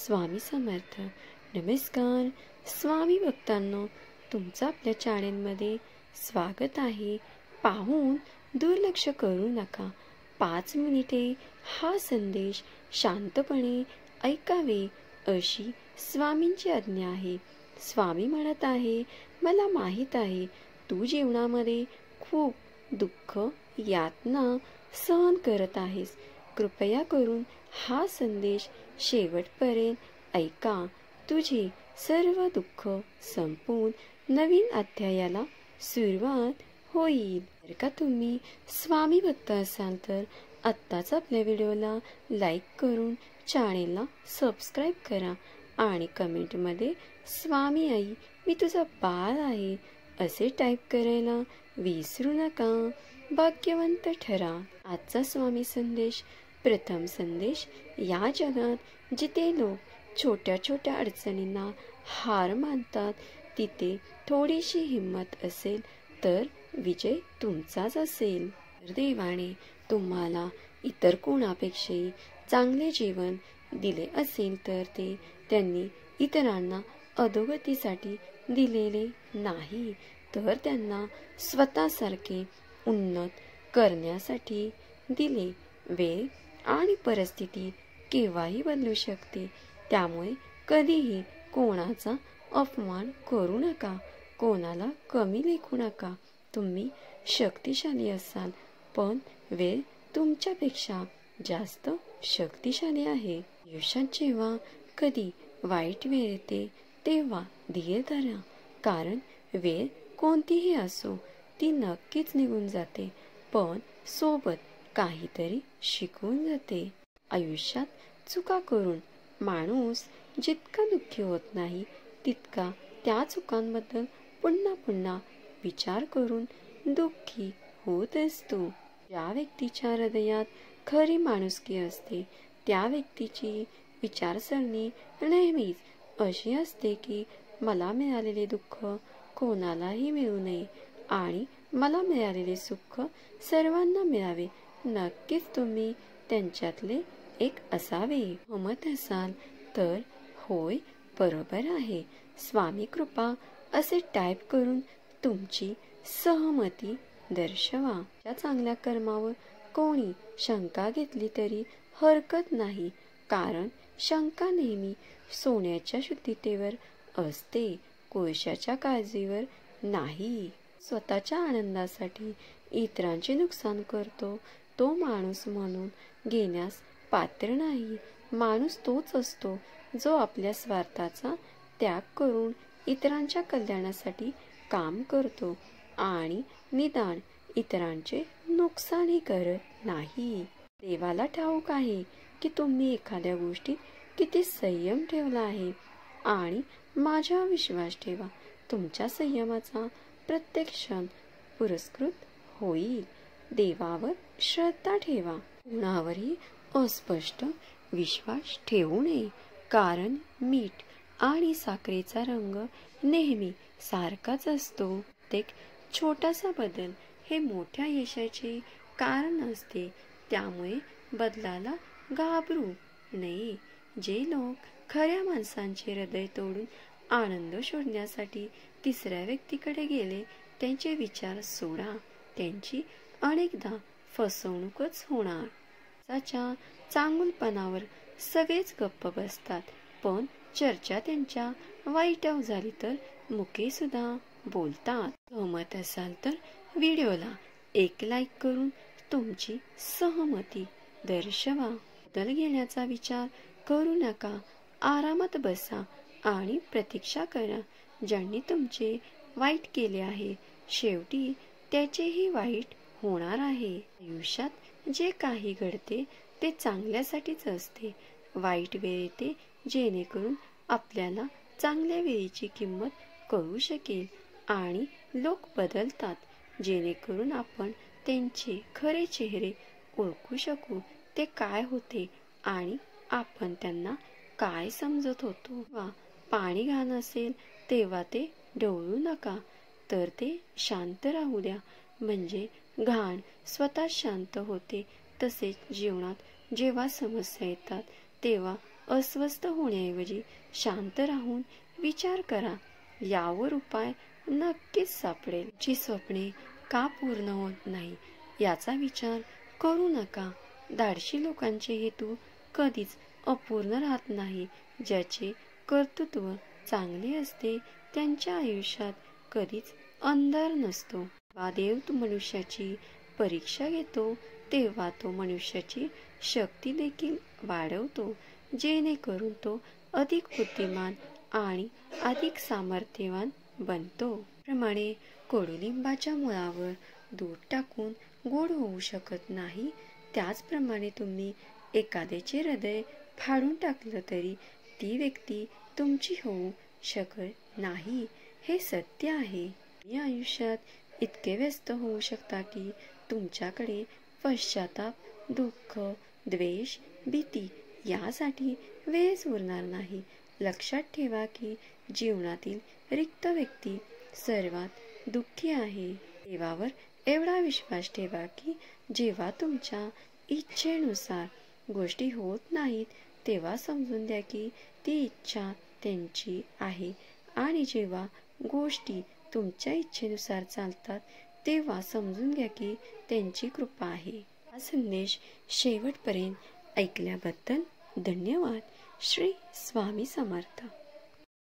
स्वामी समर्थ. नमस्कार स्वामी भक्तांनो, तुमचं आपल्या चॅनेलमध्ये स्वागत आहे. पाहून दुर्लक्ष करू नका. 5 मिनिटे हा संदेश शांतपणे ऐकावे अशी स्वामींची आज्ञा आहे. स्वामी म्हणत आहे, मला माहीत आहे तू जीवनामध्ये खूप दुःख यातना सहन करत आहेस. कृपया करून हा संदेश शेवटपर्यंत ऐका. तुझे सर्व दुःख संपून नवीन अध्यायाला सुरुवात होईल. जर का तुम्ही स्वामी भक्त असाल तर आत्ताच आपल्या व्हिडिओला लाईक करून चॅनेलला सबस्क्राईब करा आणि कमेंटमध्ये स्वामी आई मी तुझा बाळ आहे असे टाईप करायला विसरू नका. भाग्यवंत ठरा. आजचा स्वामी संदेश. प्रथम संदेश. या जगात जिथे लोक छोट्या छोट्या अडचणींना हार मानतात, तिथे थोडीशी हिंमत असेल तर विजय तुमचाच असेल. जर देवाने तुम्हाला इतर कोणापेक्षाही चांगले जीवन दिले असेल तर ते त्यांनी इतरांना अधोगतीसाठी दिलेले नाही, तर त्यांना स्वतःसारखे उन्नत करण्यासाठी दिले. वेळ आणि परिस्थिती केव्हाही बदलू शकते, त्यामुळे कधीही कोणाचा अपमान करू नका, कोणाला कमी लेखू नका. तुम्ही शक्तिशाली असाल, पण वेळ तुमच्यापेक्षा जास्त शक्तिशाली आहे. आयुष्यात जेव्हा कधी वाईट वेळ येते तेव्हा धीर धरा, कारण वेळ कोणतीही असो ती नक्कीच निघून जाते, पण सोबत काहीतरी शिकवून जाते. आयुष्यात चुका करून माणूस जितका दुःखी होत नाही, तितका त्या चुकांबद्दल पुन्हा पुन्हा विचार करून दुःखी होत असतो. ज्या व्यक्तीच्या हृदयात खरी माणुसकी असते, त्या व्यक्तीची विचारसरणी नेहमीच अशी असते की मला मिळालेले दुःख कोणालाही मिळू नये आणि मला मिळालेले सुख सर्वांना मिळावे. नक्कीच तुम्ही त्यांच्यातले एक असावे. सहमत असाल तर होय, बरोबर आहे, स्वामी कृपा असे टाईप करून तुमची सहमती दर्शवा. त्या चांगल्या कर्मावर कोणी शंका घेतली तरी हरकत नाही, कारण शंका नेहमी सोन्याच्या शुद्धतेवर असते, कोळशाच्या काळजीवर नाही. स्वतःच्या आनंदासाठी इतरांचे नुकसान करतो तो माणूस म्हणून घेण्यास पात्र नाही. माणूस तोच असतो जो आपल्या स्वार्थाचा त्याग करून इतरांच्या कल्याणासाठी काम करतो आणि निदान इतरांचे नुकसानही करत नाही. देवाला ठाऊक आहे की तुम्ही एखाद्या गोष्टीत किती संयम ठेवला आहे आणि माझ्यावर विश्वास ठेवा. तुमच्या संयमाचा प्रत्येक क्षण पुरस्कृत होईल. देवावर श्रद्धा ठेवा. कुणावरही अस्पष्ट विश्वास ठेवू नये, कारण मीठ आणि साखरेचा रंग नेहमी सारखाच असतो. प्रत्येक छोटासा बदल हे मोठ्या यशाचे कारण असते, त्यामुळे बदलाला घाबरू नये. जे लोक खऱ्या माणसांचे हृदय तोडून आनंद शोधण्यासाठी तिसऱ्या व्यक्तीकडे गेले, त्यांचे विचार सोडा. त्यांची अनेकदा फसवणूकच होणार. त्याच्या चांगुलपणावर सगळेच गप्प बसतात, पण चर्चा त्यांच्या वाईटावर झाली तर मुके सुद्धा बोलतात. सहमत असाल तर व्हिडिओला एक लाईक करून तुमची सहमती दर्शवा. बदल घेण्याचा विचार करू नका. आरामात बसा आणि प्रतीक्षा करा. ज्यांनी तुमचे वाईट केले आहे, शेवटी त्याचेही वाईट होणार आहे. आयुष्यात जे काही घडते ते चांगल्यासाठीच असते. वाईट वेळ येते जेणेकरून आपल्याला चांगल्या वेळेची किंमत कळू शकेल आणि लोक बदलतात जेणेकरून आपण त्यांचे खरे चेहरे ओळखू शकू. ते काय होते आणि आपण त्यांना काय समजत होतो. पाणी घाण असेल तेव्हा ते ढवळू नका, तर ते शांत राहू द्या, म्हणजे घाण स्वतः शांत होते. तसेच जीवनात जेव्हा समस्या येतात तेव्हा अस्वस्थ होण्याऐवजी शांत राहून विचार करा. यावर उपाय नक्कीच सापडेल. जी स्वप्ने का पूर्ण होत नाही याचा विचार करू नका. धाडशी लोकांचे हेतू कधीच अपूर्ण राहत नाही. ज्याचे कर्तृत्व चांगले असते त्यांच्या आयुष्यात कधीच अंधार नसतो. जेव्हा देव मनुष्याची परीक्षा घेतो तेव्हा तो मनुष्याची शक्ती देखील वाढवतो, जेणेकरून तो अधिक बुद्धिमान आणि अधिक सामर्थ्यवान बनतो. त्याप्रमाणे कडुलिंबाच्या मुळावर दूध टाकून गोड होऊ शकत नाही, त्याचप्रमाणे तुम्ही एखाद्याचे हृदय फाडून टाकलं तरी ती व्यक्ती तुमची होऊ शकत नाही. हे सत्य आहे. तुम्ही आयुष्यात इतके व्यस्त होऊ शकता की तुमच्याकडे पश्चाताप, दुःख, द्वेष, भीती यासाठी वेळच उरणार नाही. लक्षात ठेवा की जीवनातील रिक्त व्यक्ती सर्वात दुःखी आहे. देवावर एवढा विश्वास ठेवा की जेव्हा तुमच्या इच्छेनुसार गोष्टी होत नाहीत तेव्हा समजून द्या की ती इच्छा त्यांची आहे, आणि जेव्हा गोष्टी तुमच्या इच्छेनुसार चालतात तेव्हा समजून घ्या की त्यांची कृपा आहे. हा संदेश शेवटपर्यंत ऐकल्याबद्दल धन्यवाद. श्री स्वामी समर्थ.